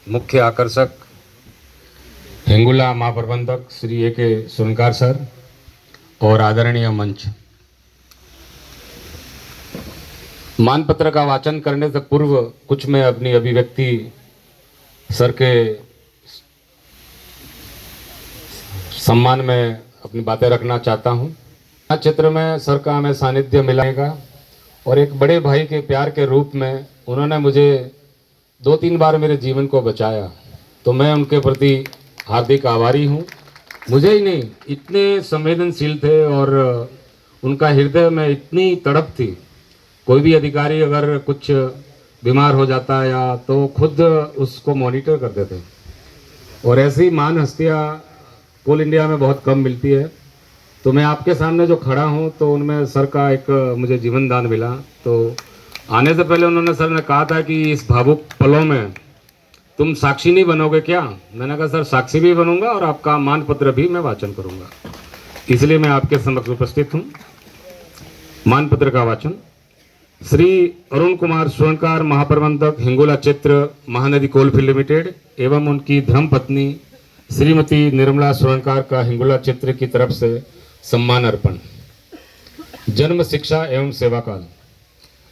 मुख्य आकर्षक हिंगोला महाप्रबंधक श्री ए के सुनकार सर और आदरणीय मंच। मानपत्र का वाचन करने से पूर्व कुछ मैं अपनी अभिव्यक्ति सर के सम्मान में अपनी बातें रखना चाहता हूँ। चित्र में सर का हमें सानिध्य मिलेगा और एक बड़े भाई के प्यार के रूप में उन्होंने मुझे 2-3 बार मेरे जीवन को बचाया, तो मैं उनके प्रति हार्दिक आभारी हूँ। मुझे ही नहीं, इतने संवेदनशील थे और उनका हृदय में इतनी तड़प थी। कोई भी अधिकारी अगर कुछ बीमार हो जाता है या तो खुद उसको मॉनिटर करते थे, और ऐसी महान हस्तियाँ कोल इंडिया में बहुत कम मिलती है। तो मैं आपके सामने जो खड़ा हूँ तो उनमें सर का एक मुझे जीवन दान मिला। तो आने से पहले उन्होंने सर ने कहा था कि इस भावुक पलों में तुम साक्षी नहीं बनोगे क्या? मैंने कहा सर साक्षी भी बनूंगा और आपका मानपत्र भी मैं वाचन करूंगा, इसलिए मैं आपके समक्ष उपस्थित हूँ। मानपत्र का वाचन। श्री अरुण कुमार स्वर्णकार, महाप्रबंधक, हिंगोला क्षेत्र, महानदी कोलफील्ड लिमिटेड एवं उनकी धर्मपत्नी श्रीमती निर्मला स्वर्णकार का हिंगोला क्षेत्र की तरफ से सम्मान अर्पण। जन्म, शिक्षा एवं सेवा काल।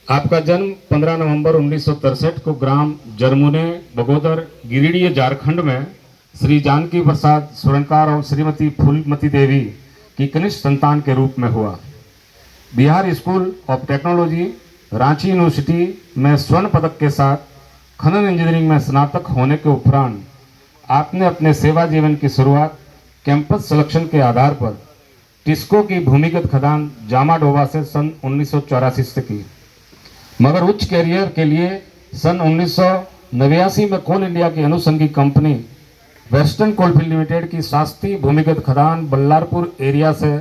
आपका जन्म 15 नवंबर 1963 को ग्राम जरमुने, बगोदर, गिरिडीह, झारखंड में श्री जानकी प्रसाद स्वर्णकार और श्रीमती फूलमती देवी की कनिष्ठ संतान के रूप में हुआ। Bihar school of technology, Ranchi university में स्वर्ण पदक के साथ खनन इंजीनियरिंग में स्नातक होने के उपरांत आपने अपने सेवा जीवन की शुरुआत कैंपस सिलेक्शन के आधार पर टिस्को की भूमिगत खदान जामाडोवा से सन 1984 से की, मगर उच्च कैरियर के लिए सन 1989 में कोल इंडिया की अनुषंगी कंपनी वेस्टर्न कोलफील्ड लिमिटेड की शास्त्री भूमिगत खदान बल्लारपुर एरिया से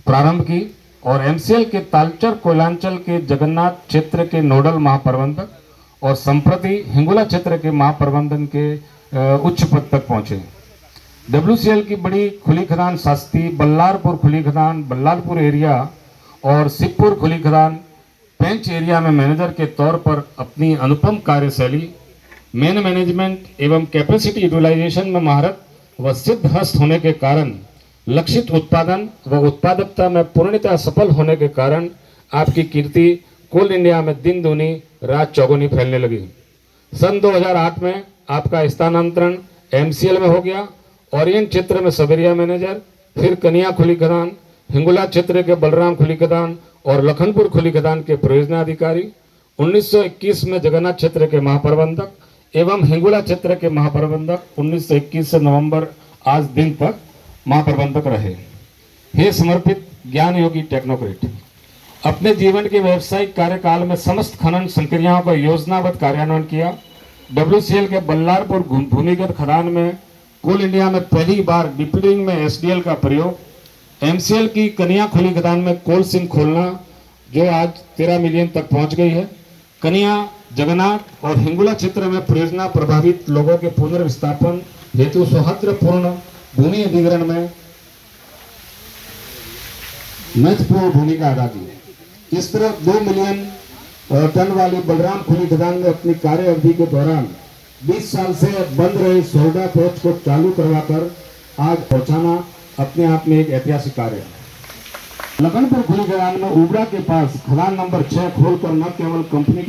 प्रारंभ की और एमसीएल के तालचर कोयलांचल के जगन्नाथ क्षेत्र के नोडल महाप्रबंधक और संप्रति हिंगोला क्षेत्र के महाप्रबंधन के उच्च पद तक पहुंचे। डब्ल्यूसीएल की बड़ी खुली खदान शास्त्री, बल्लारपुर खुली खदान बल्लारपुर एरिया और शिवपुर खुली खदान पेंच एरिया में मैनेजर के तौर पर अपनी अनुपम कार्यशैली, मैन मैनेजमेंट एवं कैपेसिटी यूटिलाइजेशन में महारत व सिद्ध हस्त होने के कारण लक्षित उत्पादन व उत्पादकता में पूर्णतः सफल होने के कारण आपकी कीर्ति कोल इंडिया में दिन दूनी रात चौगुनी फैलने लगी। सन 2008 में आपका स्थानांतरण एमसीएल में हो गया। ओरिएंट क्षेत्र में सबेरिया मैनेजर, फिर कनिया खुली खदान, हिंगोला क्षेत्र के बलराम खुली खदान और लखनपुर खुली खदान के परियोजनाधिकारी। 1921 में जगन्नाथ क्षेत्र के महाप्रबंधक एवं हिंगोला क्षेत्र के महाप्रबंधक 1921 से नवंबर आज दिन तक महाप्रबंधक रहे। हे समर्पित ज्ञान योगी टेक्नोक्रेट, अपने जीवन के व्यावसायिक कार्यकाल में समस्त खनन संक्रियाओं का योजनाबद्ध कार्यान्वयन किया। डब्ल्यूसीएल के बल्लारपुर भूमिगत खदान में कोल इंडिया में पहली बार डिप्लिंग में एसडीएल का प्रयोग, एमसीएल की कनिया खुली खदान में कोल सिंह खोलना जो आज 13 मिलियन तक पहुंच गई है, कनिया, जगन्नाथ और हिंगोला क्षेत्र में परियोजना प्रभावित लोगों के पुनर्विस्थापन हेतु सौहार्दपूर्ण भूमि अधिग्रहण में महत्वपूर्ण भूमिका अदा की। इस तरह 2 मिलियन टन वाली बलराम खुली खदान में अपनी कार्य अवधि के दौरान 20 साल से बंद रहे सोरडा पेच को चालू करवाकर आज पहुंचाना अपने आप में एक ऐतिहासिक कार्य है। लखनपुर खुली खदान में उबरा के पास खदान नंबर 6 खोलकर न केवल कंपनी के